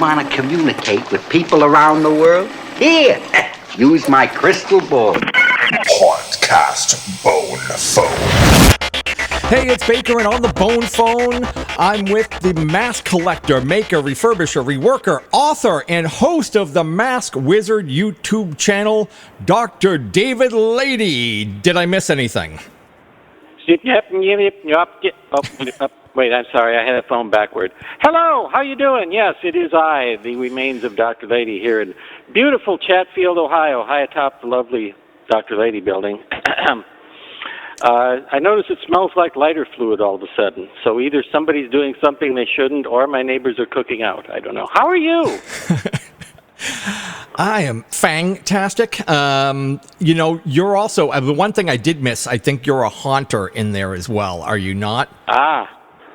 want to communicate with people around the world? Here, use my crystal ball. Hauntcast Bone Phone. Hey, it's Baker, and on the Bone Phone, I'm with the mask collector, maker, refurbisher, reworker, author, and host of the Mask Wizard YouTube channel, Dr. David Lady. Did I miss anything? Wait, I'm sorry, I had the phone backward. Hello, how you doing? Yes, it is I, the remains of Dr. Lady here in beautiful Chatfield, Ohio, high atop the lovely Dr. Lady building. I notice it smells like lighter fluid all of a sudden. So either somebody's doing something they shouldn't, or my neighbors are cooking out. I don't know. How are you? I am fantastic. You're also, the one thing I did miss, I think you're a haunter in there as well. Are you not?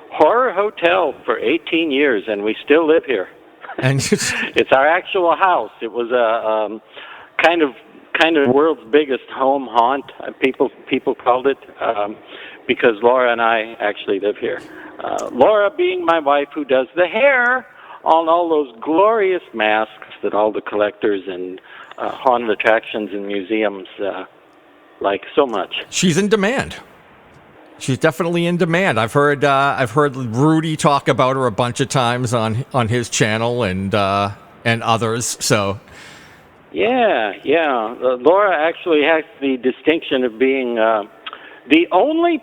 Horror Hotel for 18 years, and we still live here. And it's our actual house. It was a kind of world's biggest home haunt. People called it because Laura and I actually live here. Laura being my wife, who does the hair on all those glorious masks that all the collectors and haunted attractions and museums like so much. She's in demand. She's definitely in demand. I've heard Rudy talk about her a bunch of times on his channel and others. So. Yeah. Laura actually has the distinction of being the only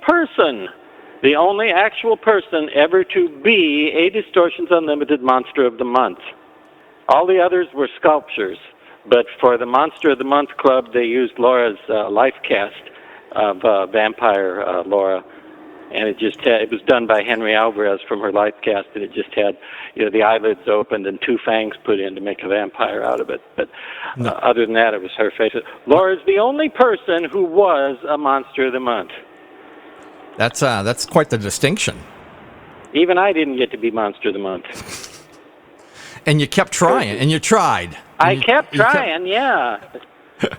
actual person ever to be a Distortions Unlimited Monster of the Month. All the others were sculptures, but for the Monster of the Month Club, they used Laura's life cast of vampire Laura. And it was done by Henry Alvarez from her life cast, and it just had, the eyelids opened and two fangs put in to make a vampire out of it. But other than that, it was her face. Laura's the only person who was a Monster of the Month. That's quite the distinction. Even I didn't get to be Monster of the Month. And you kept trying, and you tried. I kept trying, yeah.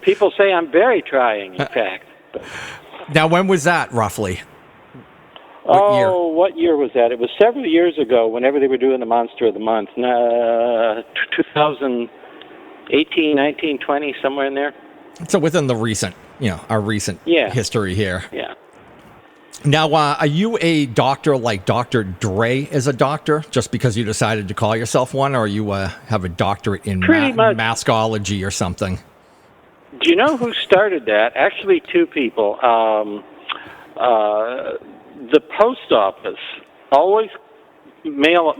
People say I'm very trying, in fact. But. Now, when was that, roughly? What year was that? It was several years ago, whenever they were doing the Monster of the Month. 2018, 19, 20, somewhere in there. So within the recent, our recent history here. Yeah. Now, are you a doctor like Dr. Dre is a doctor, just because you decided to call yourself one, or you have a doctorate in maskology or something? Do you know who started that? Actually, two people. The post office, always mail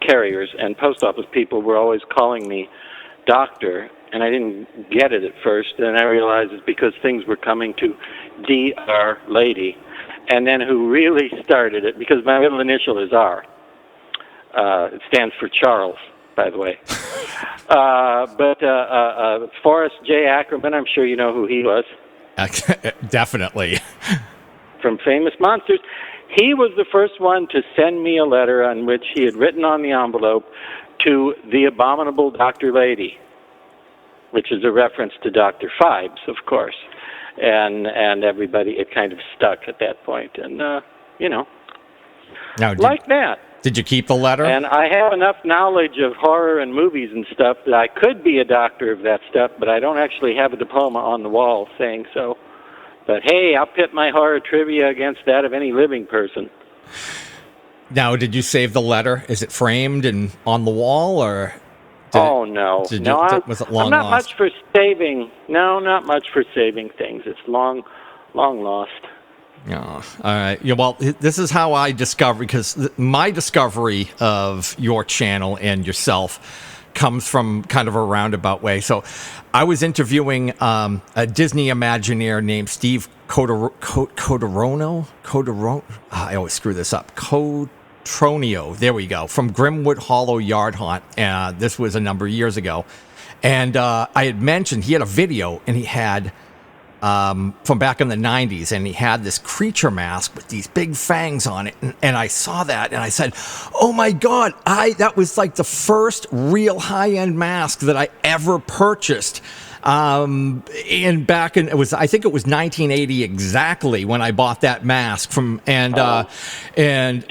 carriers and post office people were always calling me doctor, and I didn't get it at first, and I realized it's because things were coming to Dr. Lady. And then who really started it, because my middle initial is R. It stands for Charles, by the way. But Forrest J. Ackerman, I'm sure you know who he was. Definitely. From Famous Monsters. He was the first one to send me a letter on which he had written on the envelope to the abominable Dr. Lady, which is a reference to Dr. Phibes, of course. And everybody, it kind of stuck at that point. And, now, like that. Did you keep the letter? And I have enough knowledge of horror and movies and stuff that I could be a doctor of that stuff, but I don't actually have a diploma on the wall saying so. But hey, I'll pit my horror trivia against that of any living person. Now, did you save the letter? Is it framed and on the wall, or? No. Was it long I'm not lost? much for saving. No, not much for saving things. It's long lost. Oh, all right. Yeah, well, this is how I discovered, because my discovery of your channel and yourself comes from kind of a roundabout way. So I was interviewing a Disney Imagineer named Steve Codorono. I always screw this up. Cotronio. There we go. From Grimwood Hollow Yard Haunt. This was a number of years ago. And I had mentioned he had a video, and he had from back in the 90s, and he had this creature mask with these big fangs on it, and I saw that, and I said, oh my God, that was like the first real high-end mask that I ever purchased. I think it was 1980 exactly when I bought that mask from, and do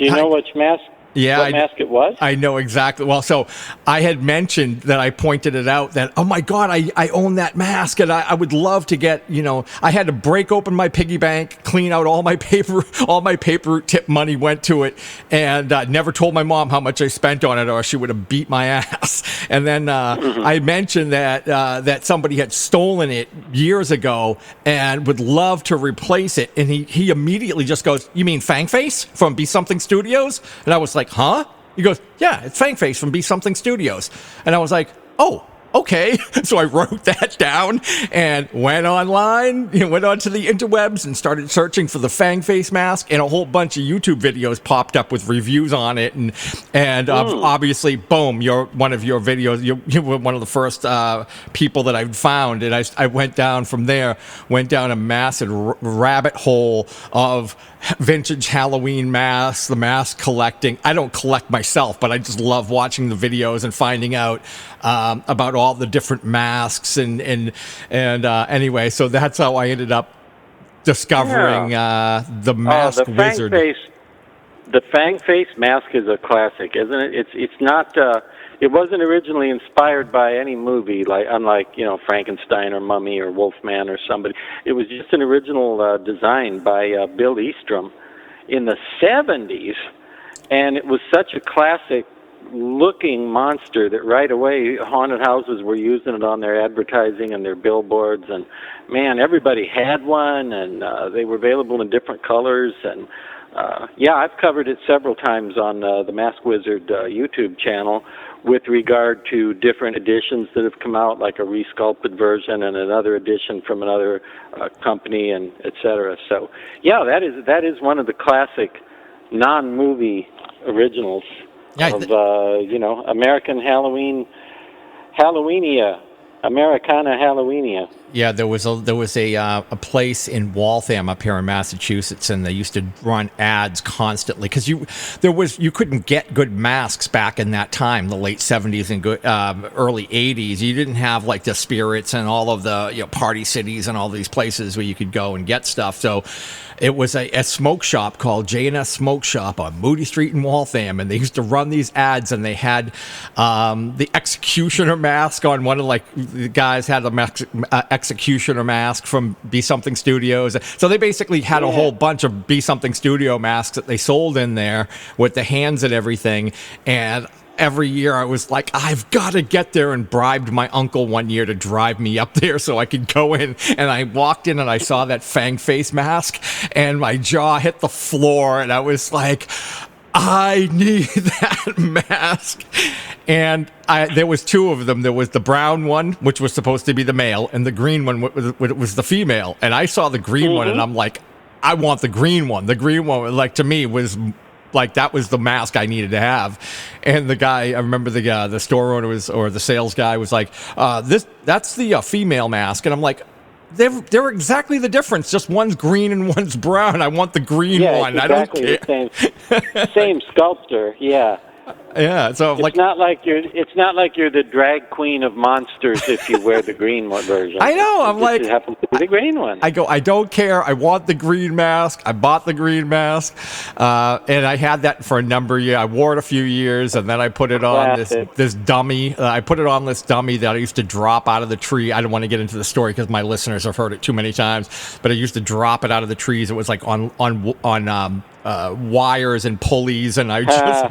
you know which mask Yeah, what mask it was? I know exactly. Well, so I had mentioned that I pointed it out that, oh my God, I own that mask and I would love to get, I had to break open my piggy bank, clean out all my paper tip money went to it, and never told my mom how much I spent on it or she would have beat my ass. And then I mentioned that somebody had stolen it years ago and would love to replace it. And he immediately just goes, "You mean Fang Face from Be Something Studios?" And I was like, "Huh?" He goes, "Yeah, it's Fang Face from Be Something Studios." And I was like, "Oh, okay." So I wrote that down and went online, went onto the interwebs and started searching for the Fang Face mask, and a whole bunch of YouTube videos popped up with reviews on it. And obviously, boom, one of your videos, you were one of the first people that I found. And I went down from there, went down a massive rabbit hole of vintage Halloween masks, the mask collecting. I don't collect myself, but I just love watching the videos and finding out about all the different masks and anyway, so that's how I ended up discovering the Mask Wizard. The Fang Face mask is a classic, isn't it? It's not. It wasn't originally inspired by any movie, unlike Frankenstein or Mummy or Wolfman or somebody. It was just an original design by Bill Eastrom in the 70s, and it was such a classic looking monster that right away haunted houses were using it on their advertising and their billboards, and man, everybody had one, and they were available in different colors. And I've covered it several times on the Mask Wizard YouTube channel with regard to different editions that have come out, like a resculpted version and another edition from another company, and etc. So that is one of the classic non-movie originals of American Halloweenia, Americana Halloweenia. Yeah, there was a place in Waltham up here in Massachusetts, and they used to run ads constantly because you couldn't get good masks back in that time, the late 70s and early 80s. You didn't have like the Spirits and all of the Party Cities and all these places where you could go and get stuff. So it was a smoke shop called J&S Smoke Shop on Moody Street in Waltham, and they used to run these ads, and they had the executioner mask on one of the guys had the executioner mask from Be Something Studios. So they basically had a whole bunch of Be Something Studio masks that they sold in there with the hands and everything. And every year I was like, I've got to get there, and bribed my uncle one year to drive me up there so I could go in. And I walked in and I saw that Fang Face mask, and my jaw hit the floor, and I was like, I need that mask. And there was two of them. There was the brown one, which was supposed to be the male, and the green one was the female. And I saw the green one, and I'm like, I want the green one. The green one, to me, was like that was the mask I needed to have. And the guy, I remember the store owner or the sales guy was like, that's the female mask. And I'm like, they're exactly the difference. Just one's green and one's brown. I want the green one. Exactly, I don't care. The same sculptor. Yeah. Yeah, so it's not like you're the drag queen of monsters if you wear the green one version. I know. It happens to be the green one. I don't care. I want the green mask. I bought the green mask, and I had that for a number of years. I wore it a few years, and then I put it on this dummy. I put it on this dummy that I used to drop out of the tree. I don't want to get into the story because my listeners have heard it too many times, but I used to drop it out of the trees. It was like on wires and pulleys, and I just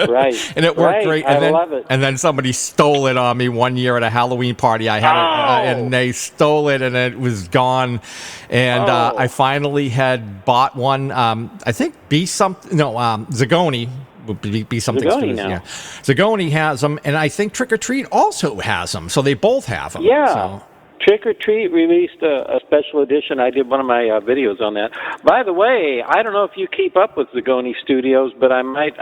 right, and it worked great. And I love it. And then somebody stole it on me one year at a Halloween party. I had it, and they stole it, and it was gone. And I finally had bought one. I think Zagoni. Be Something Zagoni now. Yeah. Zagoni has them, and I think Trick or Treat also has them. So they both have them. Yeah. So. Trick or Treat released a special edition. I did one of my videos on that. By the way, I don't know if you keep up with Zagoni Studios, but I might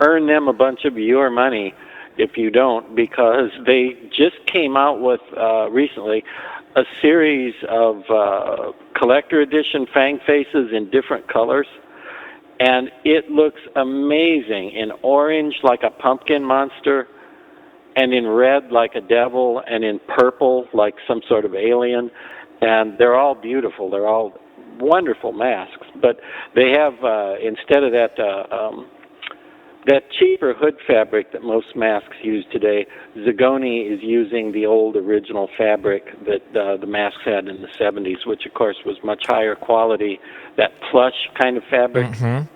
earn them a bunch of your money if you don't, because they just came out with recently a series of collector edition Fang Faces in different colors. And it looks amazing in orange like a pumpkin monster, and in red like a devil, and in purple like some sort of alien. And they're all beautiful. They're all wonderful masks. But they have, instead of that that cheaper hood fabric that most masks use today, Zagoni is using the old original fabric that the masks had in the 70s, which, of course, was much higher quality, that plush kind of fabric. Mm-hmm.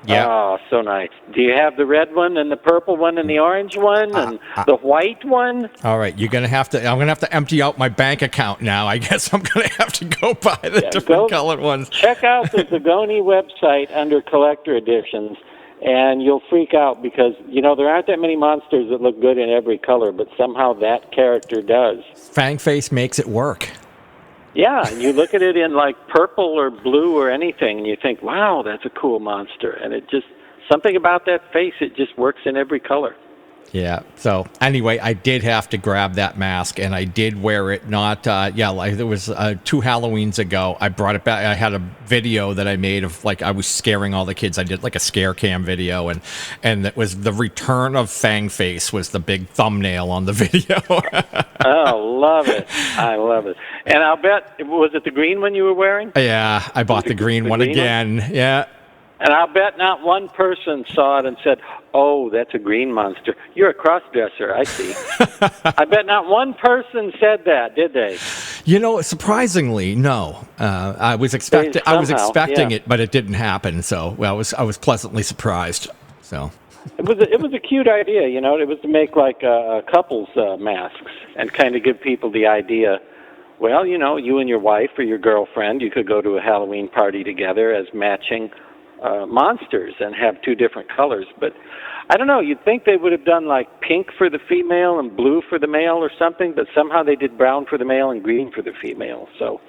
Yeah. Oh, so nice. Do you have the red one and the purple one and the orange one and the white one? All right, I'm gonna have to empty out my bank account now. I guess I'm gonna have to go buy the different colored ones. Check out the Zagoni website under collector editions, and you'll freak out because, there aren't that many monsters that look good in every color, but somehow that character does. Fangface makes it work. Yeah, and you look at it in like purple or blue or anything, and you think, wow, that's a cool monster. And it just, something about that face, it just works in every color. Yeah. So anyway, I did have to grab that mask, and I did wear it. Like there was 2 Halloweens ago. I brought it back. I had a video that I made of like I was scaring all the kids. I did like a scare cam video, and it was the return of Fangface was the big thumbnail on the video. Oh, love it! I love it. And I'll bet, was it the green one you were wearing? Yeah, I bought the green one again. Yeah. And I'll bet not one person saw it and said, oh, that's a green monster. You're a cross-dresser, I see. I bet not one person said that, did they? Surprisingly, no. I was expecting it, but it didn't happen. So I was pleasantly surprised. So it was a cute idea, It was to make like couples masks and kind of give people the idea. Well, you and your wife or your girlfriend, you could go to a Halloween party together as matching monsters and have 2 different colors. But I don't know, you'd think they would have done like pink for the female and blue for the male or something, but somehow they did brown for the male and green for the female. So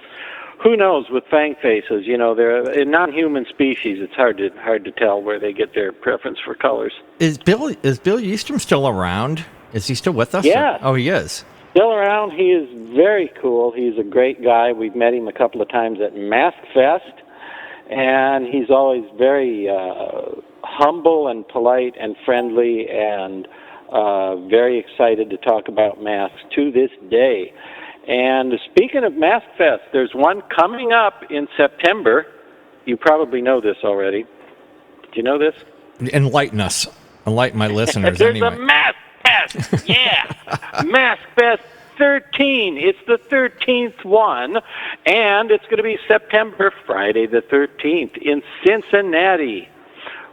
who knows with fang faces, they're a non-human species. It's hard to tell where they get their preference for colors. Is Bill Eastrom still around? Is he still with us? Yeah. Oh, he is. Still around. He is very cool. He's a great guy. We've met him a couple of times at Mask Fest. And he's always very humble and polite and friendly and very excited to talk about masks to this day. And speaking of Mask Fest, there's one coming up in September. You probably know this already. Do you know this? Enlighten us. Enlighten my listeners. There's anyway. a Mask Fest. Yeah. Mask Fest 13. It's the 13th one, and it's going to be September, Friday the 13th in Cincinnati,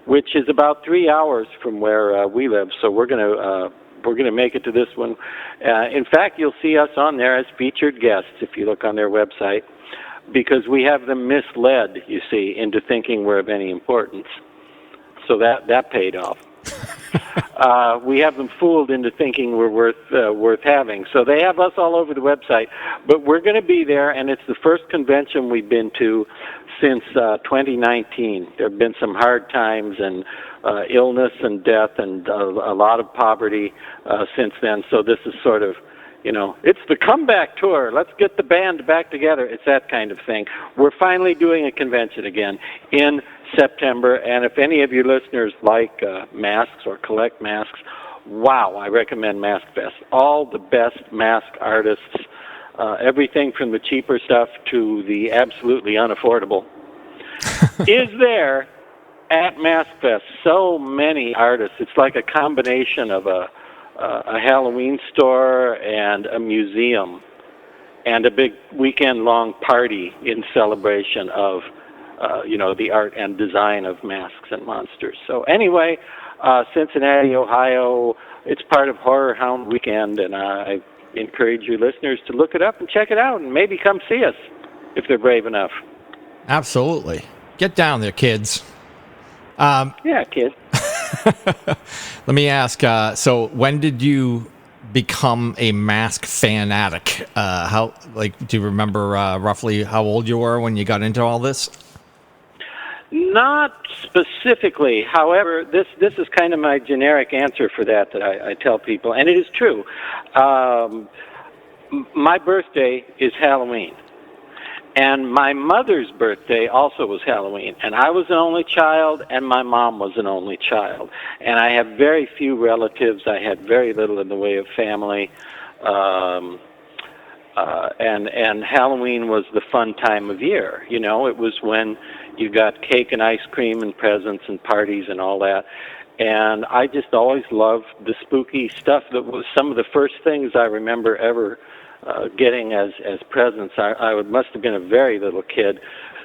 which is about 3 hours from where we live. So we're going to make it to this one. In fact, you'll see us on there as featured guests if you look on their website, because we have them misled, you see, into thinking we're of any importance. So that paid off. We have them fooled into thinking we're worth having. So they have us all over the website. But we're going to be there, and it's the first convention we've been to since 2019. There have been some hard times and illness and death and a lot of poverty since then. So this is sort of, it's the comeback tour. Let's get the band back together. It's that kind of thing. We're finally doing a convention again in September, and if any of your listeners like masks or collect masks, wow, I recommend Mask Fest. All the best mask artists, everything from the cheaper stuff to the absolutely unaffordable, is there at Mask Fest. So many artists. It's like a combination of a Halloween store and a museum and a big weekend-long party in celebration of the art and design of masks and monsters. So anyway, Cincinnati, Ohio, it's part of Horror Hound Weekend, and I encourage your listeners to look it up and check it out and maybe come see us if they're brave enough. Absolutely. Get down there, kids. Yeah, kids. Let me ask, so when did you become a mask fanatic? Do you remember roughly how old you were when you got into all this? Not specifically. However, this is kind of my generic answer for that I tell people, and it is true. My birthday is Halloween, and my mother's birthday also was Halloween, and I was an only child, and my mom was an only child, and I have very few relatives. I had very little in the way of family. And Halloween was the fun time of year. It was when You got cake and ice cream and presents and parties and all that. And I just always loved the spooky stuff. That was some of the first things I remember ever getting as presents. I must have been a very little kid.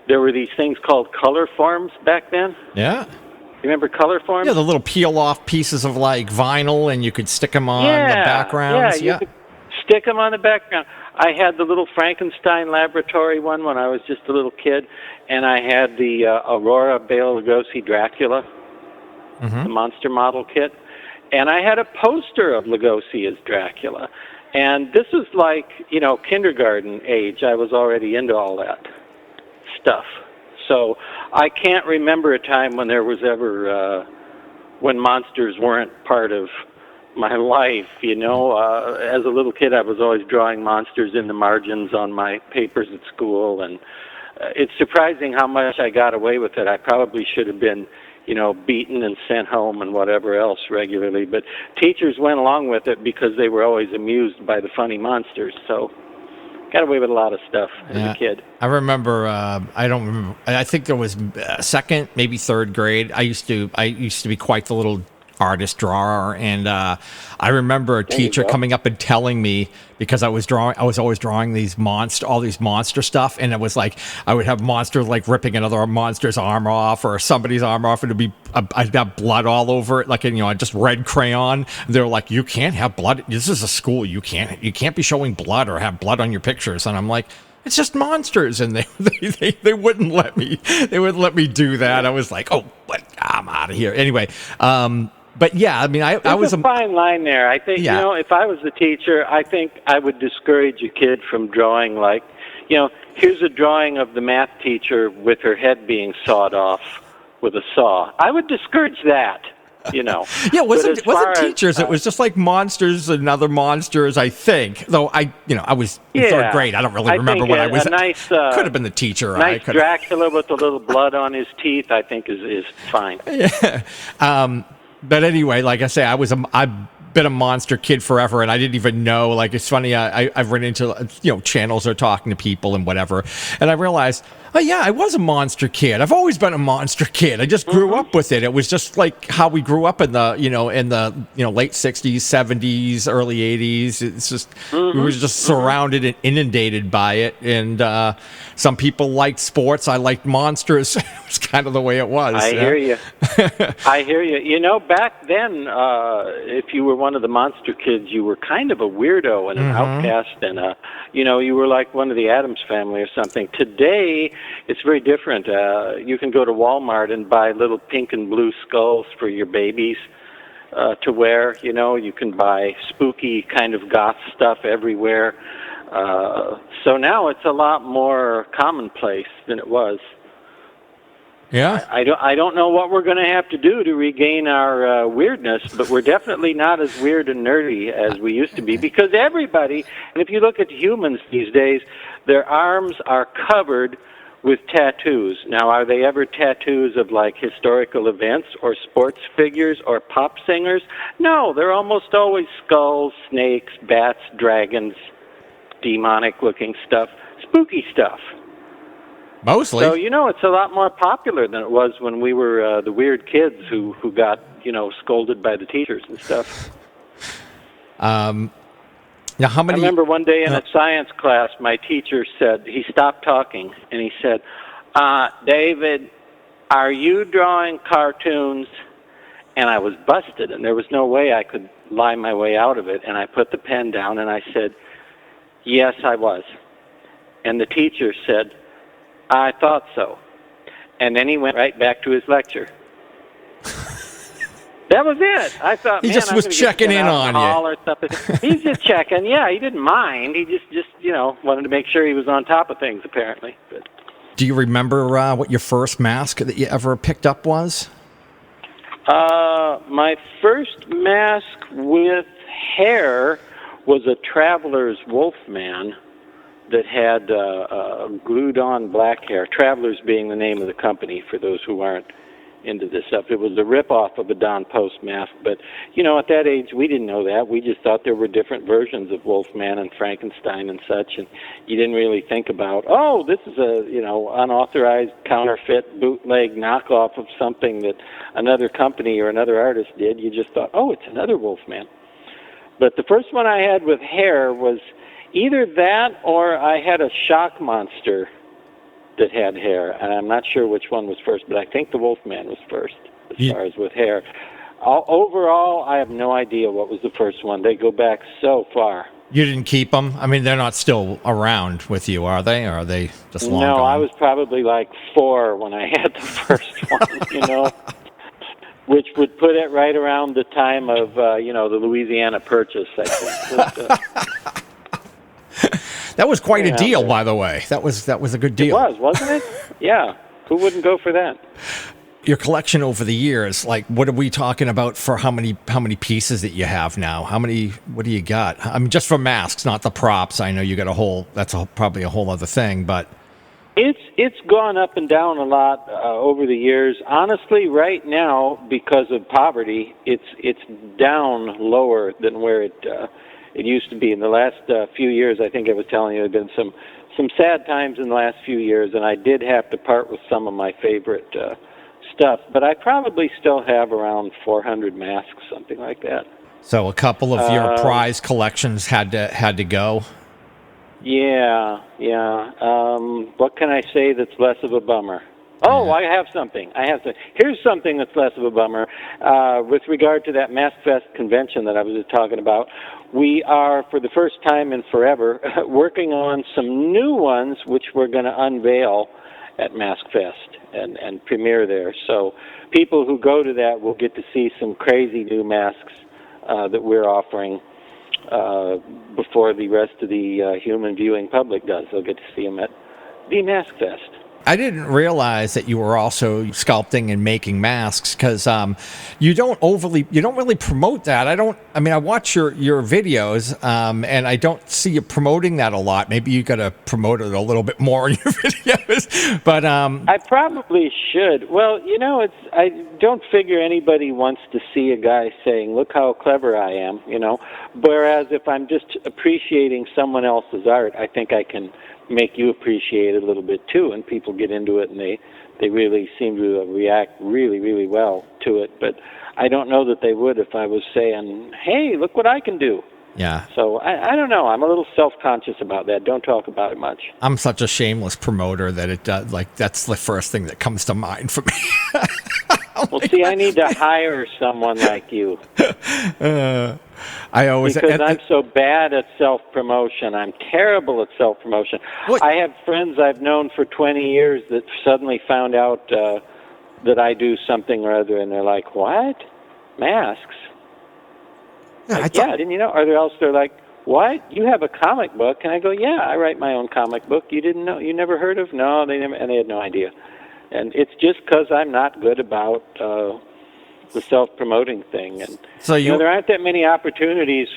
There were these things called color forms back then. Yeah. You remember color forms? Yeah, the little peel-off pieces of, like, vinyl, and you could stick them on the backgrounds. Yeah, you could stick them on the background. I had the little Frankenstein laboratory one when I was just a little kid, and I had the Aurora Bela Lugosi Dracula, the monster model kit, and I had a poster of Lugosi as Dracula. And this was like, kindergarten age. I was already into all that stuff. So I can't remember a time when there was ever, when monsters weren't part of my life, As a little kid, I was always drawing monsters in the margins on my papers at school, and it's surprising how much I got away with it. I probably should have been, beaten and sent home and whatever else regularly, but teachers went along with it because they were always amused by the funny monsters, so got away with a lot of stuff as a kid. I remember. I don't remember. I think there was second, maybe third grade. I used to be quite the little artist drawer, and I remember a teacher coming up and telling me, because I was always drawing all these monster stuff, and it was like I would have monsters like ripping another monster's arm off or somebody's arm off, and I'd have blood all over it, like just red crayon. They're like, you can't have blood. This is a school. You can't be showing blood or have blood on your pictures. And I'm like, it's just monsters, and they wouldn't let me. They wouldn't let me do that. I was like, oh, but I'm out of here anyway. But yeah, I mean, I was a fine line there. I think, if I was the teacher, I think I would discourage a kid from drawing like, here's a drawing of the math teacher with her head being sawed off with a saw. I would discourage that, Yeah, it wasn't teachers. It was just like monsters and other monsters, I think. Though I was in third grade. I don't really remember what I was. Could have been the teacher. Nice Dracula with a little blood on his teeth, I think is fine. Yeah. But anyway, like I say, I've been a monster kid forever, and I didn't even know. Like, it's funny, I've run into channels or talking to people and whatever, and I realized, oh yeah, I was a monster kid. I've always been a monster kid. I just grew up with it. It was just like how we grew up in the late '60s, '70s, early '80s. It's just we were just surrounded and inundated by it. And some people liked sports. I liked monsters. It was kind of the way it was. I hear you. I hear you. Back then, if you were one of the monster kids, you were kind of a weirdo and an outcast, and you were like one of the Addams Family or something. Today, it's very different. You can go to Walmart and buy little pink and blue skulls for your babies to wear. You can buy spooky kind of goth stuff everywhere. So now it's a lot more commonplace than it was. Yeah. I don't know what we're going to have to do to regain our weirdness, but we're definitely not as weird and nerdy as we used to be, because everybody, and if you look at humans these days, their arms are covered with tattoos. Now, are they ever tattoos of like historical events or sports figures or pop singers? No, they're almost always skulls, snakes, bats, dragons, demonic-looking stuff, spooky stuff. Mostly. So, it's a lot more popular than it was when we were the weird kids who got, scolded by the teachers and stuff. Now, how many? I remember one day in a science class, my teacher said, he stopped talking, and he said, David, are you drawing cartoons? And I was busted, and there was no way I could lie my way out of it. And I put the pen down, and I said, yes, I was. And the teacher said, I thought so. And then he went right back to his lecture. That was it. I thought, he just was checking in on you. Or something. He's just checking. Yeah, he didn't mind. He just wanted to make sure he was on top of things, apparently. But do you remember what your first mask that you ever picked up was? My first mask with hair was a Traveler's Wolfman that had glued-on black hair. Travelers being the name of the company, for those who aren't into this stuff. It was a rip-off of a Don Post mask, but, at that age, we didn't know that. We just thought there were different versions of Wolfman and Frankenstein and such, and you didn't really think about, this is a, unauthorized counterfeit bootleg knockoff of something that another company or another artist did. You just thought, it's another Wolfman. But the first one I had with hair was either that or I had a shock monster that had hair, and I'm not sure which one was first, but I think the Wolfman was first as far as with hair. Overall, I have no idea what was the first one. They go back so far. You didn't keep them? I mean, they're not still around with you, are they? Or are they just long gone? No, I was probably like 4 when I had the first one, which would put it right around the time of, the Louisiana Purchase, I think. That was quite a deal, by the way. That was a good deal. It was, wasn't it? Yeah. Who wouldn't go for that? Your collection over the years, like, what are we talking about for how many pieces that you have now? What do you got? I mean, just for masks, not the props. I know you got probably a whole other thing, but. It's gone up and down a lot over the years. Honestly, right now, because of poverty, it's down lower than where it used to be. In the last few years, I think I was telling you, there have been some sad times in the last few years, and I did have to part with some of my favorite stuff. But I probably still have around 400 masks, something like that. So a couple of your prize collections had to go. Yeah. What can I say that's less of a bummer? I have something. Here's something that's less of a bummer. With regard to that Mask Fest convention that I was just talking about, we are, for the first time in forever, working on some new ones which we're going to unveil at Mask Fest and premiere there. So people who go to that will get to see some crazy new masks that we're offering before the rest of the human viewing public does. They'll get to see them at the Mask Fest. I didn't realize that you were also sculpting and making masks, because you don't really promote that. I watch your videos, and I don't see you promoting that a lot. Maybe you got to promote it a little bit more in your videos. But I probably should. Well, I don't figure anybody wants to see a guy saying, "Look how clever I am," Whereas if I'm just appreciating someone else's art, I think I can make you appreciate it a little bit too, and people get into it, and they really seem to react really, really well to it. But I don't know that they would if I was saying, "Hey, look what I can do." Yeah. So I don't know. I'm a little self-conscious about that. Don't talk about it much. I'm such a shameless promoter that it does. Like, that's the first thing that comes to mind for me. Well, see, I need to hire someone like you. I always because I'm so bad at self-promotion. I'm terrible at self-promotion. What? I have friends I've known for 20 years that suddenly found out that I do something or other, and they're like, "What? Masks?" Yeah, didn't you know? Or else they're like, "What? You have a comic book?" And I go, "Yeah, I write my own comic book. You didn't know? You never heard of?" No, they never, and they had no idea. And it's just because I'm not good about the self-promoting thing. And so there aren't that many opportunities,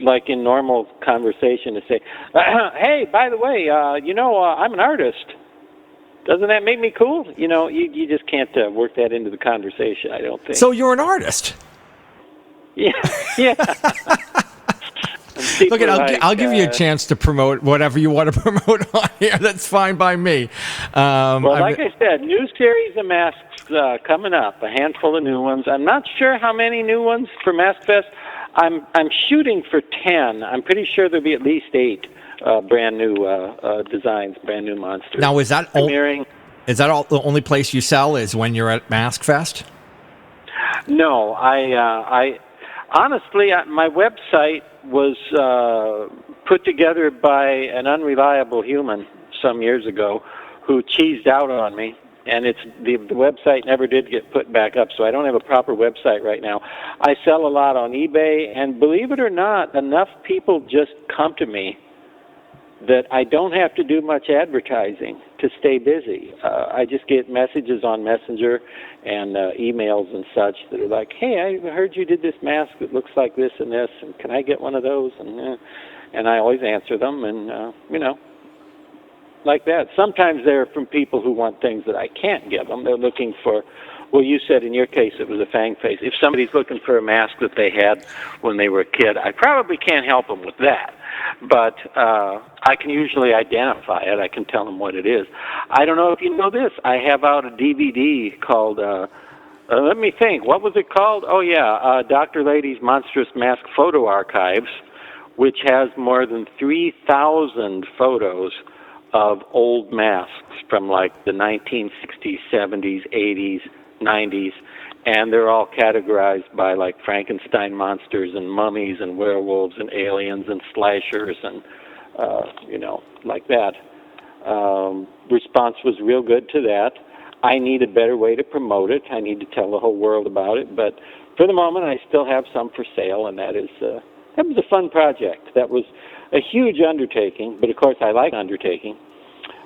like in normal conversation, to say, "Hey, by the way, I'm an artist. Doesn't that make me cool?" You just can't work that into the conversation, I don't think. So you're an artist. Yeah. Look, I'll give you a chance to promote whatever you want to promote on here. That's fine by me. I said, new series of masks coming up, a handful of new ones. I'm not sure how many new ones for Mask Fest. I'm shooting for 10. I'm pretty sure there'll be at least 8 brand new designs, brand new monsters. Now, is that premiering? Is that all? The only place you sell is when you're at Mask Fest? No, I honestly, my website was put together by an unreliable human some years ago who cheesed out on me, and the website never did get put back up, so I don't have a proper website right now. I sell a lot on eBay, and believe it or not, enough people just come to me that I don't have to do much advertising to stay busy. I just get messages on Messenger and emails and such that are like, "Hey, I heard you did this mask that looks like this and this, and can I get one of those?" And I always answer them, and like that. Sometimes they're from people who want things that I can't give them. They're looking for Well, you said in your case it was a fang face. If somebody's looking for a mask that they had when they were a kid, I probably can't help them with that. But I can usually identify it. I can tell them what it is. I don't know if you know this. I have out a DVD called, let me think, what was it called? Oh, yeah, Dr. Lady's Monstrous Mask Photo Archives, which has more than 3,000 photos of old masks from like the 1960s, 70s, 80s, 90s, and they're all categorized by like Frankenstein monsters and mummies and werewolves and aliens and slashers and, like that. Response was real good to that. I need a better way to promote it. I need to tell the whole world about it. But for the moment, I still have some for sale, and that was a fun project. That was a huge undertaking, but of course I like undertaking.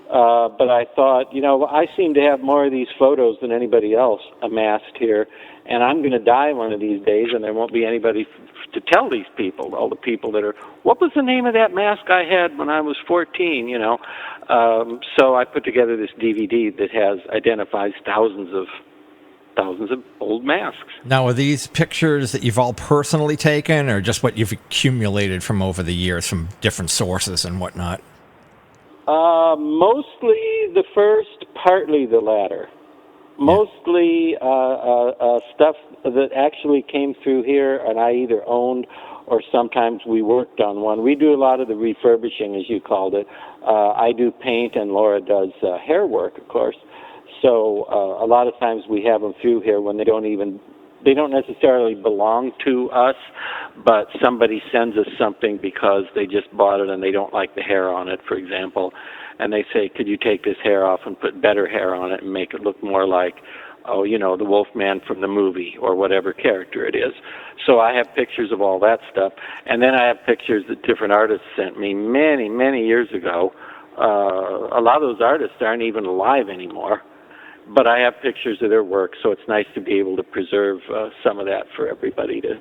But I thought, I seem to have more of these photos than anybody else amassed here, and I'm going to die one of these days, and there won't be anybody to tell these people, all the people that are, what was the name of that mask I had when I was 14, So I put together this DVD that identifies thousands of old masks. Now, are these pictures that you've all personally taken, or just what you've accumulated from over the years from different sources and whatnot? Mostly the first, partly the latter. Mostly stuff that actually came through here and I either owned or sometimes we worked on one. We do a lot of the refurbishing, as you called it. I do paint and Laura does hair work, of course. So a lot of times we have them through here when they don't necessarily belong to us, but somebody sends us something because they just bought it and they don't like the hair on it, for example, and they say, could you take this hair off and put better hair on it and make it look more like, the Wolfman from the movie or whatever character it is. So I have pictures of all that stuff, and then I have pictures that different artists sent me many, many years ago. A lot of those artists aren't even alive anymore. But I have pictures of their work, so it's nice to be able to preserve some of that for everybody to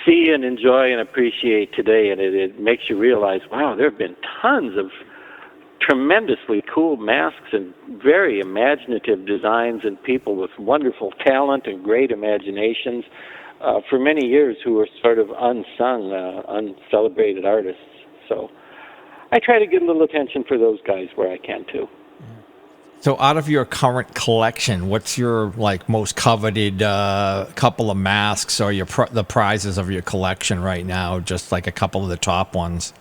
see and enjoy and appreciate today. And it makes you realize, wow, there have been tons of tremendously cool masks and very imaginative designs and people with wonderful talent and great imaginations for many years who were sort of unsung, uncelebrated artists. So I try to get a little attention for those guys where I can, too. So out of your current collection, what's your most coveted couple of masks or the prizes of your collection right now? Just like a couple of the top ones.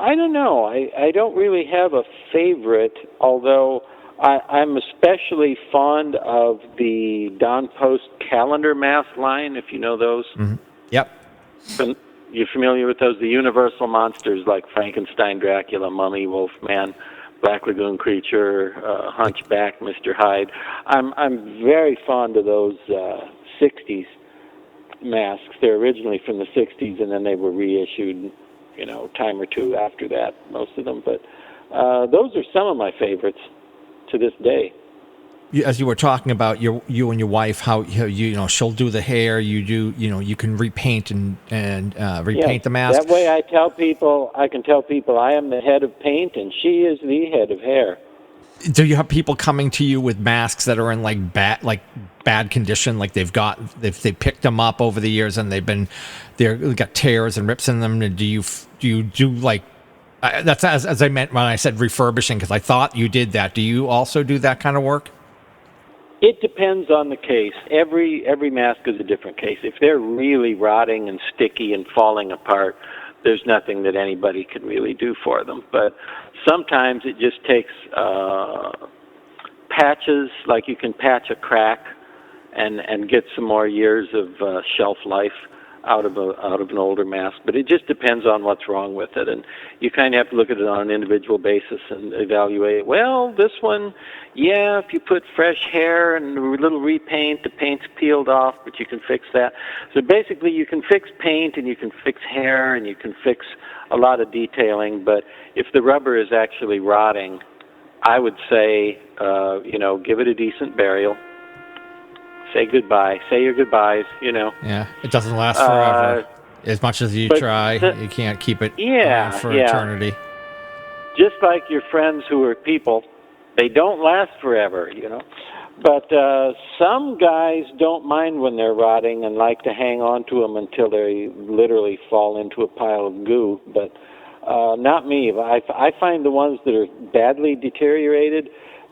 I don't know. I don't really have a favorite, although I'm especially fond of the Don Post calendar mask line, if you know those. Mm-hmm. Yep. You familiar with those? The universal monsters like Frankenstein, Dracula, Mummy, Wolfman, Black Lagoon Creature, Hunchback, Mr. Hyde. I'm very fond of those 60s masks. They're originally from the 60s, and then they were reissued, time or two after that, most of them. But those are some of my favorites to this day. As you were talking about you and your wife, how she'll do the hair, you do, you can repaint and repaint the mask. That way I can tell people I am the head of paint and she is the head of hair. Do you have people coming to you with masks that are in bad condition, like they picked them up over the years and they've got tears and rips in them? Do you do that's as I meant when I said refurbishing, because I thought you did that. Do you also do that kind of work? It depends on the case. Every mask is a different case. If they're really rotting and sticky and falling apart, there's nothing that anybody can really do for them. But sometimes it just takes patches, like you can patch a crack and get some more years of shelf life out of an older mask. But it just depends on what's wrong with it, and you kind of have to look at it on an individual basis and evaluate. Well, this one, if you put fresh hair and a little repaint, the paint's peeled off, but you can fix that. So basically, you can fix paint and you can fix hair and you can fix a lot of detailing. But if the rubber is actually rotting, I would say, give it a decent burial. Say goodbye. Say your goodbyes, Yeah, it doesn't last forever. As much as you try, you can't keep it for eternity. Just like your friends who are people, they don't last forever, But some guys don't mind when they're rotting and like to hang on to them until they literally fall into a pile of goo. But not me. I find the ones that are badly deteriorated,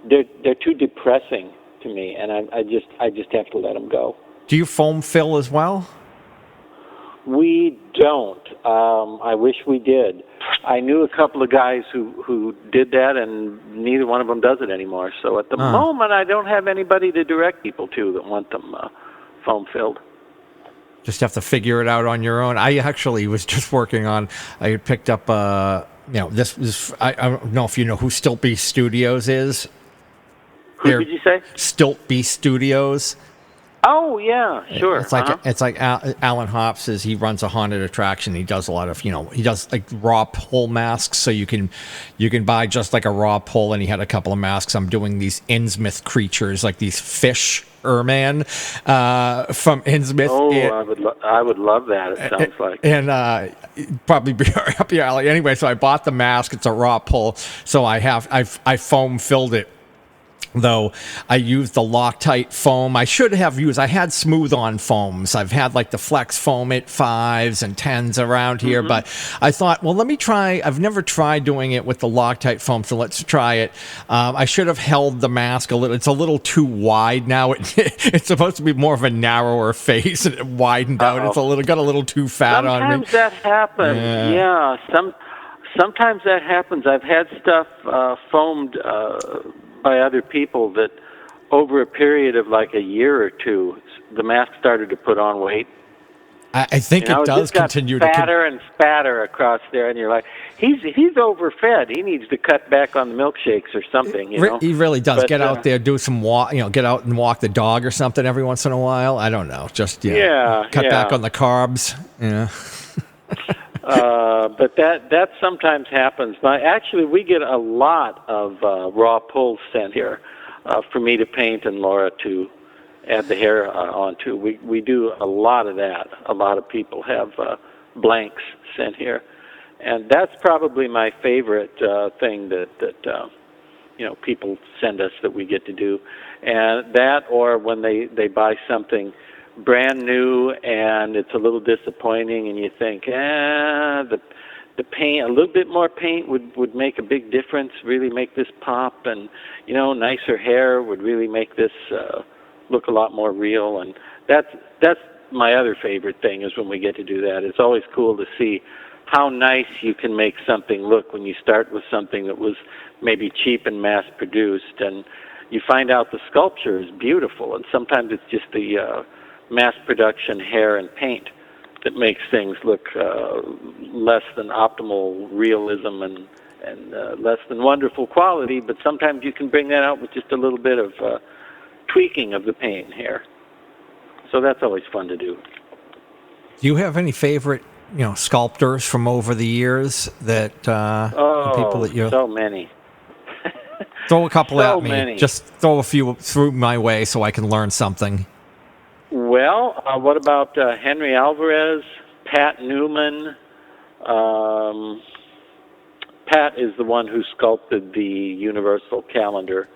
they're too depressing to me, and I just have to let them go. Do you foam fill as well? We don't. I wish we did. I knew a couple of guys who did that, and neither one of them does it anymore. So at the moment, I don't have anybody to direct people to that want them foam filled. Just have to figure it out on your own. I actually was just working on. I had picked up. This is. I don't know if you know who Stiltby Studios is. Who did you say? Stiltby Studios. Oh yeah, sure. It's like Alan Hops he runs a haunted attraction. He does a lot of he does like raw pull masks, so you can buy just like a raw pull. And he had a couple of masks. I'm doing these Innsmouth creatures, like these fish erman from Innsmouth. Oh, I would love that. It sounds like probably be up your alley. Anyway, so I bought the mask. It's a raw pull, so I foam filled it. Though I used the Loctite foam. I had smooth on foams. I've had like the Flex foam at 5s and 10s around here, but I thought, well, let me try. I've never tried doing it with the Loctite foam, so let's try it. I should have held the mask a little. It's a little too wide now. It's supposed to be more of a narrower face, and it widened out. It's got a little too fat on me. Sometimes that happens. Yeah. Sometimes that happens. I've had stuff foamed by other people that over a period of like a year or two, the mask started to put on weight. I think it does continue to fatter and fatter across there, and you're like, he's overfed. He needs to cut back on the milkshakes or something. He really does. Get out there, do some walk. Get out and walk the dog or something every once in a while. I don't know. Just cut back on the carbs. Yeah. But that sometimes happens. Actually, we get a lot of raw pulls sent here for me to paint and Laura to add the hair onto. We do a lot of that. A lot of people have blanks sent here, and that's probably my favorite thing that people send us that we get to do. And that, or when they buy something brand new and it's a little disappointing and you think, the paint, a little bit more paint would make a big difference, really make this pop, and nicer hair would really make this look a lot more real. And that's my other favorite thing, is when we get to do that. It's always cool to see how nice you can make something look when you start with something that was maybe cheap and mass produced, and you find out the sculpture is beautiful, and sometimes it's just the mass production hair and paint that makes things look less than optimal realism and less than wonderful quality, but sometimes you can bring that out with just a little bit of tweaking of the paint and hair. So that's always fun to do. Do you have any favorite, sculptors from over the years that people that you... so many. Throw a couple at me. Many. Just throw a few through my way so I can learn something. Well, what about Henry Alvarez, Pat Newman? Pat is the one who sculpted the Universal Calendar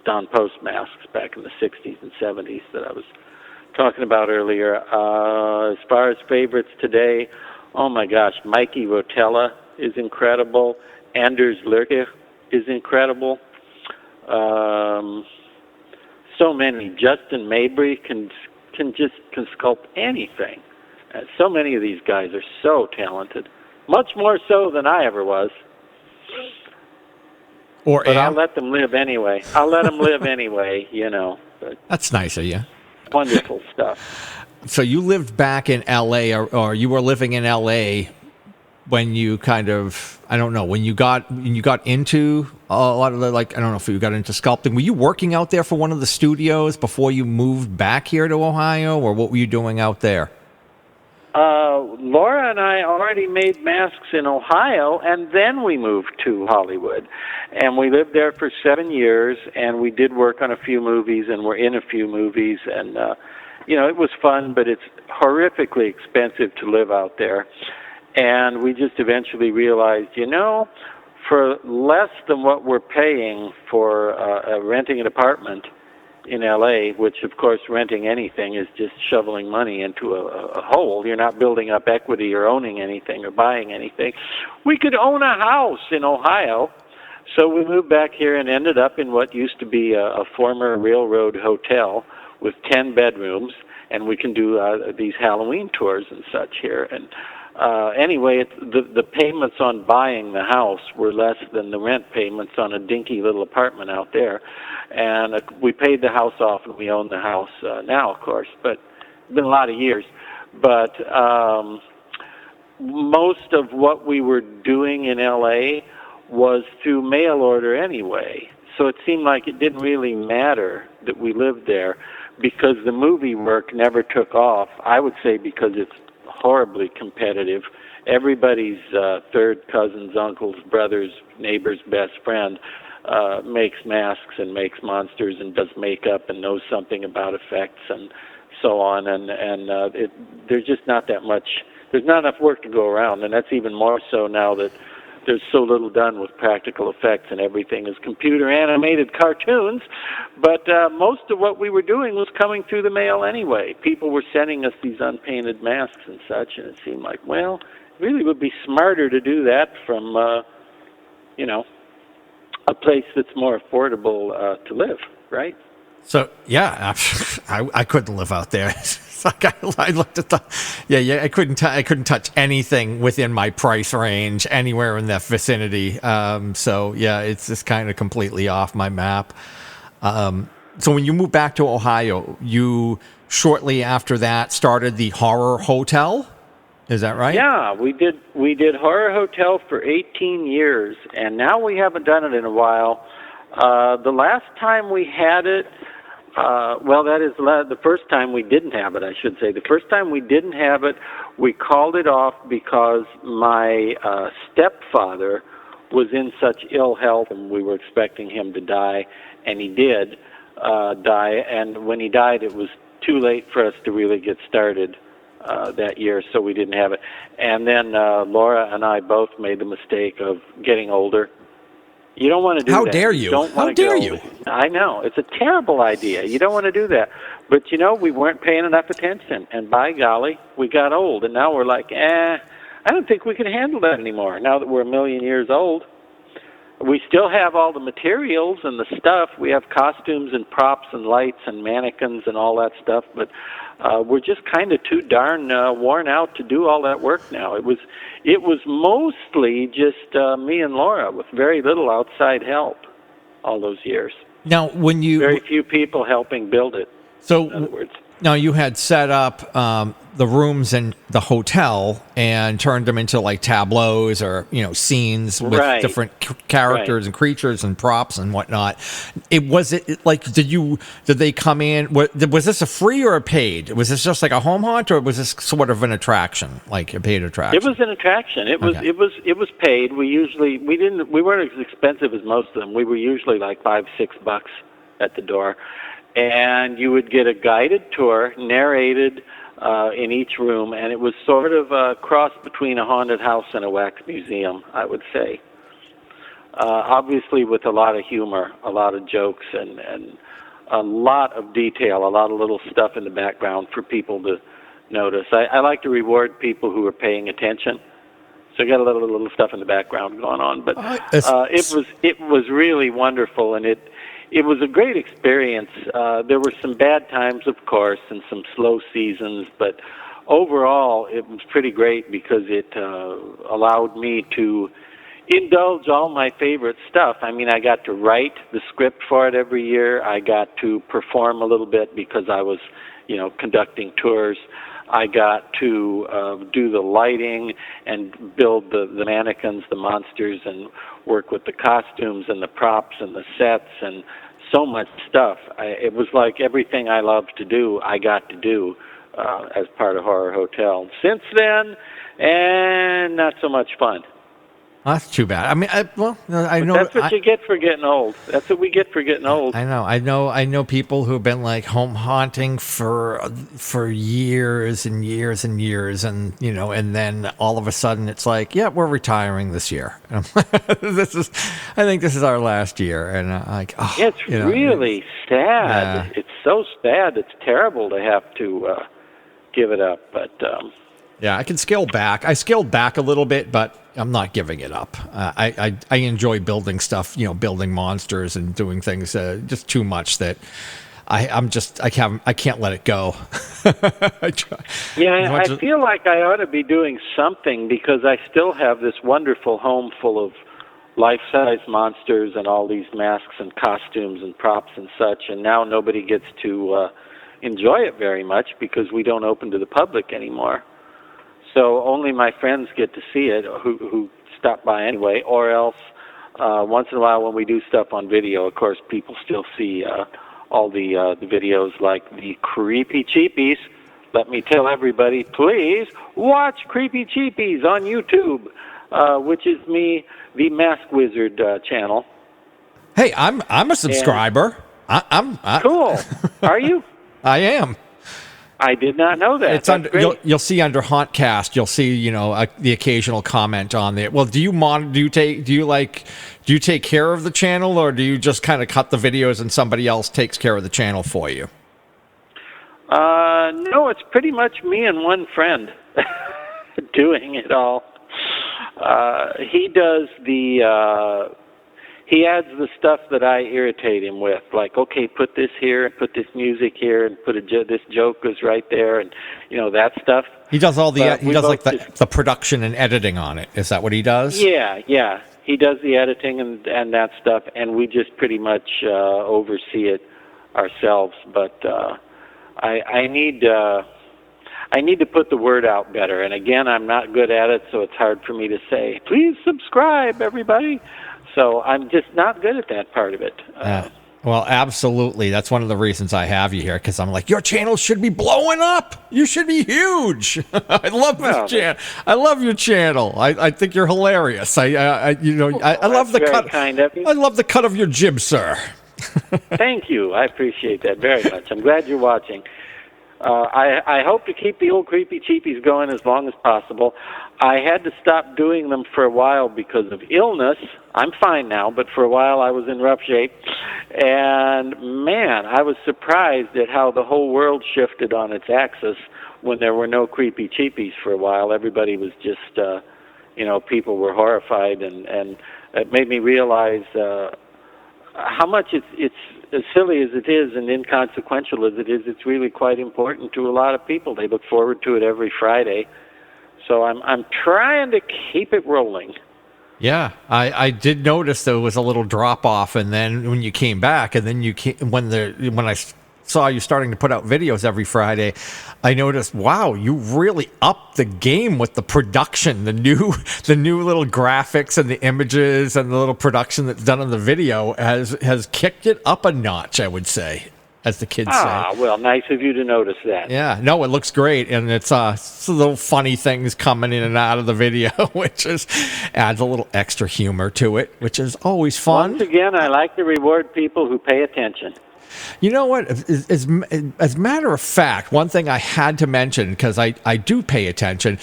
Don Post masks back in the 60s and 70s that I was talking about earlier. As far as favorites today, oh my gosh, Mikey Rotella is incredible. Anders Lerche is incredible. So many. Justin Mabry can sculpt anything. So many of these guys are so talented, much more so than I ever was. But I'll let them live anyway. But that's nice of you. Wonderful stuff. So you lived back in L.A., or you were living in L.A. when you when you got into a lot of the, I don't know if you got into sculpting. Were you working out there for one of the studios before you moved back here to Ohio, or what were you doing out there? Laura and I already made masks in Ohio, and then we moved to Hollywood. And we lived there for 7 years, and we did work on a few movies, and we're in a few movies, and, it was fun, but it's horrifically expensive to live out there. And we just eventually realized, for less than what we're paying for renting an apartment in L.A., which, of course, renting anything is just shoveling money into a hole. You're not building up equity or owning anything or buying anything. We could own a house in Ohio. So we moved back here and ended up in what used to be a former railroad hotel with 10 bedrooms, and we can do these Halloween tours and such here. And anyway, the payments on buying the house were less than the rent payments on a dinky little apartment out there. And we paid the house off, and we own the house now, of course. But it's been a lot of years. But most of what we were doing in L.A. was through mail order anyway. So it seemed like it didn't really matter that we lived there because the movie work never took off. I would say because it's horribly competitive. Everybody's third cousins, uncles, brothers, neighbor's best friend makes masks and makes monsters and does makeup and knows something about effects and so on. And there's just not that much. There's not enough work to go around, and that's even more so now that there's so little done with practical effects and everything is computer animated cartoons. But most of what we were doing was coming through the mail anyway. People were sending us these unpainted masks and such, and it seemed like, well, it really would be smarter to do that from, a place that's more affordable to live, right? So yeah, I couldn't live out there. It's like I looked at I couldn't touch anything within my price range anywhere in that vicinity. So yeah, it's just kind of completely off my map. So when you moved back to Ohio, you shortly after that started the Horror Hotel. Is that right? Yeah, we did Horror Hotel for 18 years, and now we haven't done it in a while. The last time we had it, that is the first time we didn't have it, I should say. The first time we didn't have it, we called it off because my stepfather was in such ill health, and we were expecting him to die, and he did die. And when he died, it was too late for us to really get started that year, so we didn't have it. And then Laura and I both made the mistake of getting older. You don't want to do that. How dare you? How dare you? I know. It's a terrible idea. You don't want to do that. But, we weren't paying enough attention. And by golly, we got old. And now we're like, I don't think we can handle that anymore now that we're a million years old. We still have all the materials and the stuff. We have costumes and props and lights and mannequins and all that stuff. But we're just kind of too darn worn out to do all that work now. It was mostly just me and Laura with very little outside help all those years. Now, when you very few people helping build it. So, in other words. Now you had set up the rooms in the hotel and turned them into like tableaus or scenes with different characters and creatures and props and whatnot. Did they come in? Was this a free or a paid? Was this just like a home haunt, or was this sort of an attraction, like a paid attraction? It was an attraction. It was paid. We weren't as expensive as most of them. We were usually like $5-6 at the door. And you would get a guided tour narrated in each room, and it was sort of a cross between a haunted house and a wax museum, I would say. Obviously with a lot of humor, a lot of jokes, and a lot of detail, a lot of little stuff in the background for people to notice. I like to reward people who are paying attention. So I got a little stuff in the background going on. But it was really wonderful, and it was a great experience. There were some bad times, of course, and some slow seasons, but overall it was pretty great because it allowed me to indulge all my favorite stuff. I mean, I got to write the script for it every year. I got to perform a little bit because I was, conducting tours. I got to do the lighting and build the mannequins, the monsters, and work with the costumes and the props and the sets and so much stuff. It was like everything I loved to do, I got to do as part of Horror Hotel. Since then, and not so much fun. That's too bad. I mean, I know That's what you get for getting old. That's what we get for getting old. I know people who've been like home haunting for years and years and years, and and then all of a sudden it's like, yeah, we're retiring this year. And I think this is our last year, and like, oh, it's really sad. Yeah. It's so sad. It's terrible to have to give it up, but. Yeah, I can scale back. I scaled back a little bit, but I'm not giving it up. I enjoy building stuff, building monsters and doing things just too much that I can't let it go. I try. Yeah, I feel like I ought to be doing something because I still have this wonderful home full of life-size monsters and all these masks and costumes and props and such, and now nobody gets to enjoy it very much because we don't open to the public anymore. So only my friends get to see it who stop by anyway, or else once in a while when we do stuff on video, of course, people still see all the videos like the Creepy Cheapies. Let me tell everybody, please watch Creepy Cheapies on YouTube, which is me, the Mask Wizard channel. Hey, I'm a subscriber. I'm cool. Are you? I am. I did not know that. It's under, you'll see under Hauntcast. You'll see the occasional comment on there. Well, do you take care of the channel, or do you just kind of cut the videos and somebody else takes care of the channel for you? No, it's pretty much me and one friend doing it all. He does he adds the stuff that I irritate him with, like, okay, put this here and put this music here and put this joke goes right there, and that stuff. He does all the the production and editing on it. Is that what he does? Yeah. He does the editing and that stuff, and we just pretty much oversee it ourselves. But I need to put the word out better. And again, I'm not good at it, so it's hard for me to say, please subscribe, everybody. So I'm just not good at that part of it. Well, absolutely. That's one of the reasons I have you here, because I'm like, your channel should be blowing up. You should be huge. I love this channel. I love your channel. I think you're hilarious. I love the cut. Kind of you. I love the cut of your jib, sir. Thank you. I appreciate that very much. I'm glad you're watching. I hope to keep the old Creepy Cheapies going as long as possible. I had to stop doing them for a while because of illness. I'm fine now, but for a while I was in rough shape. And, man, I was surprised at how the whole world shifted on its axis when there were no Creepy Cheapies for a while. Everybody was just, people were horrified, and it made me realize how much it's as silly as it is and inconsequential as it is, it's really quite important to a lot of people. They look forward to it every Friday. So I'm trying to keep it rolling. Yeah, I did notice there was a little drop off, and then when you came back, and then when I saw you starting to put out videos every Friday, I noticed, wow, you really upped the game with the production, the new little graphics and the images and the little production that's done on the video has kicked it up a notch, I would say, as the kids say. Ah, well, nice of you to notice that. Yeah, no, it looks great, and it's little funny things coming in and out of the video, which adds a little extra humor to it, which is always fun. Once again, I like to reward people who pay attention. You know what? As a matter of fact, one thing I had to mention, because I do pay attention,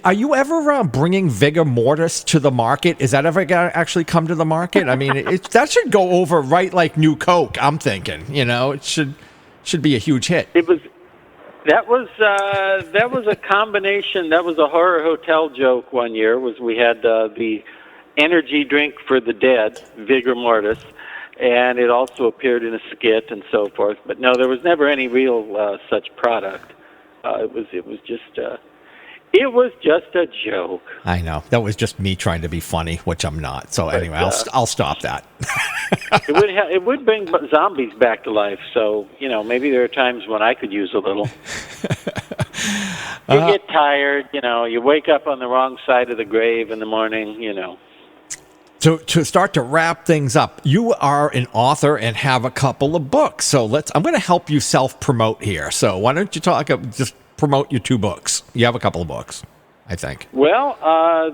are you ever bringing Vigor Mortis to the market? Is that ever going to actually come to the market? I mean, that should go over right like New Coke, I'm thinking. It should be a huge hit. That was a combination. That was a horror hotel joke one year. We had the energy drink for the dead, Vigor Mortis. And it also appeared in a skit and so forth. But no, there was never any real such product. It was just a joke. I know. That was just me trying to be funny, which I'm not. So anyway, I'll stop that. It would bring zombies back to life. So maybe there are times when I could use a little. You get tired. You wake up on the wrong side of the grave in the morning. So to start to wrap things up, you are an author and have a couple of books. So I'm going to help you self-promote here. So why don't you just promote your 2 books? You have a couple of books. I think. Well,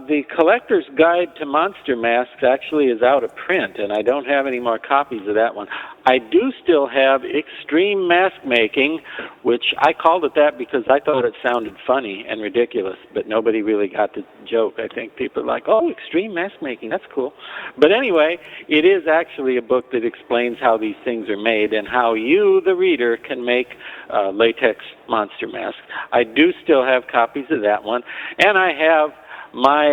the Collector's Guide to Monster Masks actually is out of print, and I don't have any more copies of that one. I do still have Extreme Mask Making, which I called it that because I thought it sounded funny and ridiculous, but nobody really got the joke. I think people are like, oh, Extreme Mask Making, that's cool. But anyway, it is actually a book that explains how these things are made and how you, the reader, can make latex monster masks. I do still have copies of that one. And I have my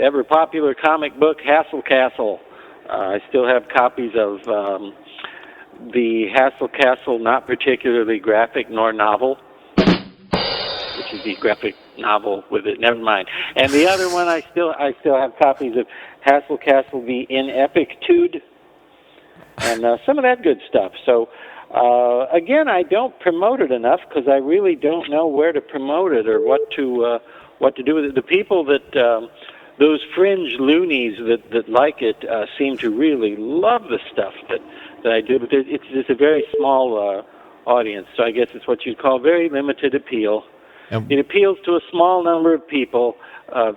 ever-popular comic book, Hassle Castle. I still have copies of the Hassle Castle Not Particularly Graphic Nor Novel, which is the graphic novel with it. Never mind. And the other one, I still have copies of Hassle Castle, the Inepictude, and some of that good stuff. So, again, I don't promote it enough because I really don't know where to promote it or what to do with it. The people that those fringe loonies that like it seem to really love the stuff that I do, but it's a very small audience, so I guess it's what you'd call very limited appeal. It appeals to a small number of people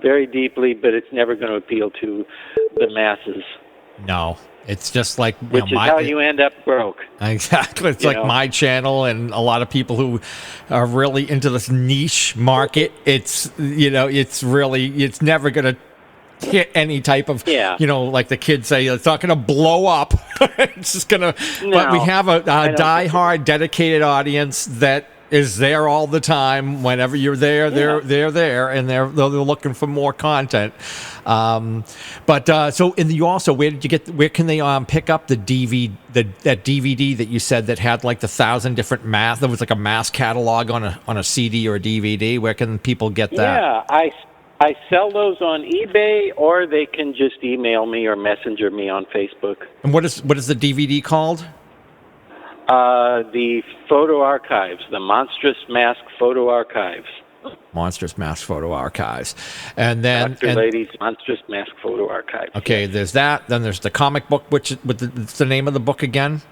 very deeply, but it's never going to appeal to the masses. No. It's just like which is how you end up broke. Exactly. It's like my channel and a lot of people who are really into this niche market. It's it's never going to hit any type of like the kids say, it's not going to blow up. It's just going to. No, but we have a diehard, dedicated audience that is there all the time. Whenever you're there, they're there, and they're looking for more content. So you also, where can they pick up the that DVD that you said that had like the 1,000 different masks? There was like a mask catalog on a CD or a DVD. Where can people get that? Yeah, I sell those on eBay, or they can just email me or messenger me on Facebook. And what is the DVD called? The Photo Archives, the Monstrous Mask Photo Archives. Monstrous Mask Photo Archives. And then Dr. Lady's Monstrous Mask Photo Archives. Okay, there's that. Then there's the comic book, which what's the name of the book again?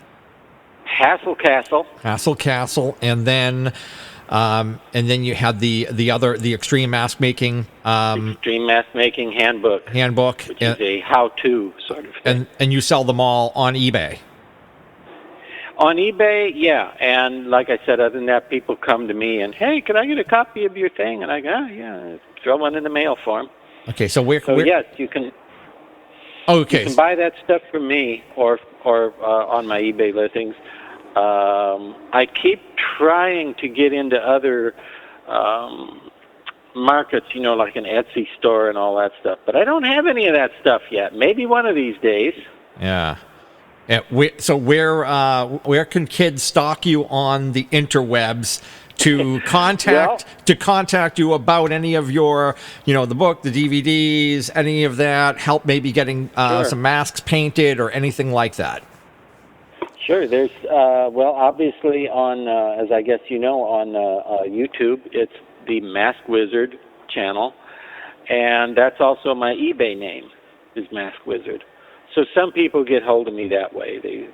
Hassle Castle. Hassle Castle. And then you had the Extreme Mask Making Extreme Mask Making Handbook. Which is a how-to sort of thing. And you sell them all on eBay. On eBay, yeah, and like I said, other than that, people come to me and, hey, can I get a copy of your thing? And I go, yeah, throw one in the mail for them. Okay, so yes, you can. Okay, you can buy that stuff from me or on my eBay listings. I keep trying to get into other markets, like an Etsy store and all that stuff, but I don't have any of that stuff yet. Maybe one of these days. Yeah. So where can kids stalk you on the interwebs to contact you about any of your, the book, the DVDs, any of that, help maybe getting some masks painted or anything like that? Sure. There's, obviously on, as I guess on YouTube, it's the Mask Wizard channel, and that's also my eBay name is Mask Wizard. So some people get hold of me that way. They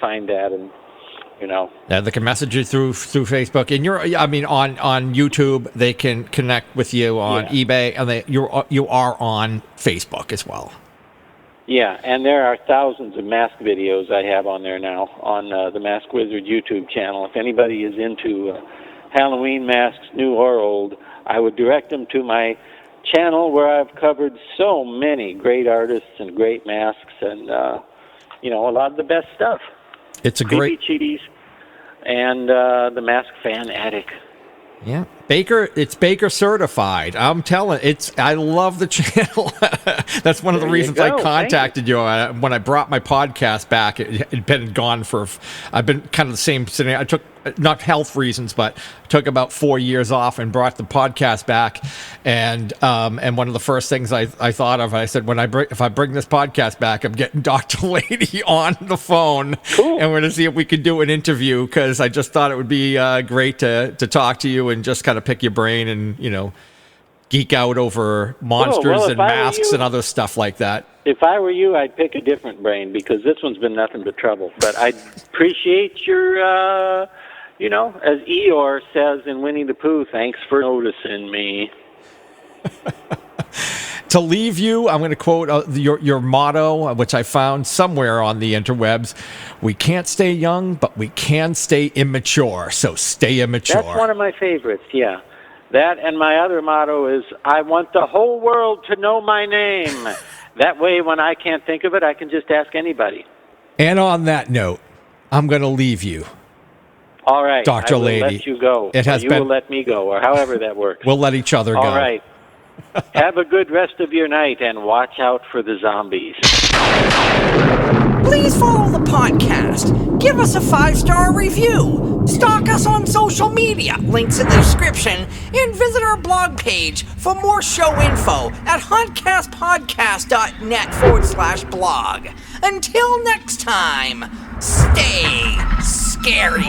find that, and Yeah, they can message you through Facebook, and on YouTube they can connect with you on eBay, and you are on Facebook as well. Yeah, and there are thousands of mask videos I have on there now on the Mask Wizard YouTube channel. If anybody is into Halloween masks, new or old, I would direct them to my channel where I've covered so many great artists and great masks and a lot of the best stuff. It's a Creepy Cheapies and the Mask Fan Attic. Yeah, it's Baker certified. I'm telling I love the channel. That's one of the reasons I contacted you when I brought my podcast back. It had been gone I've been kind of the same scenario. I took, not health reasons, but took about 4 years off and brought the podcast back. And one of the first things I thought of, I said, if I bring this podcast back, I'm getting Dr. Lady on the phone. Cool. And we're going to see if we could do an interview, because I just thought it would be great to talk to you and just kind of pick your brain and, geek out over monsters and masks and other stuff like that. If I were you, I'd pick a different brain, because this one's been nothing but trouble. But I appreciate your, as Eeyore says in Winnie the Pooh, thanks for noticing me. To leave you, I'm going to quote your motto, which I found somewhere on the interwebs. We can't stay young, but we can stay immature. So stay immature. That's one of my favorites, yeah. That and my other motto is, I want the whole world to know my name. That way, when I can't think of it, I can just ask anybody. And on that note, I'm going to leave you. All right. Dr. I will Lady. let you go. You will let me go, or however that works. We'll let each other go. All right. Have a good rest of your night, and watch out for the zombies. Please follow the podcast. Give us a 5-star review. Stalk us on social media. Links in the description. And visit our blog page for more show info at hauntcastpodcast.net/blog. Until next time, stay scary.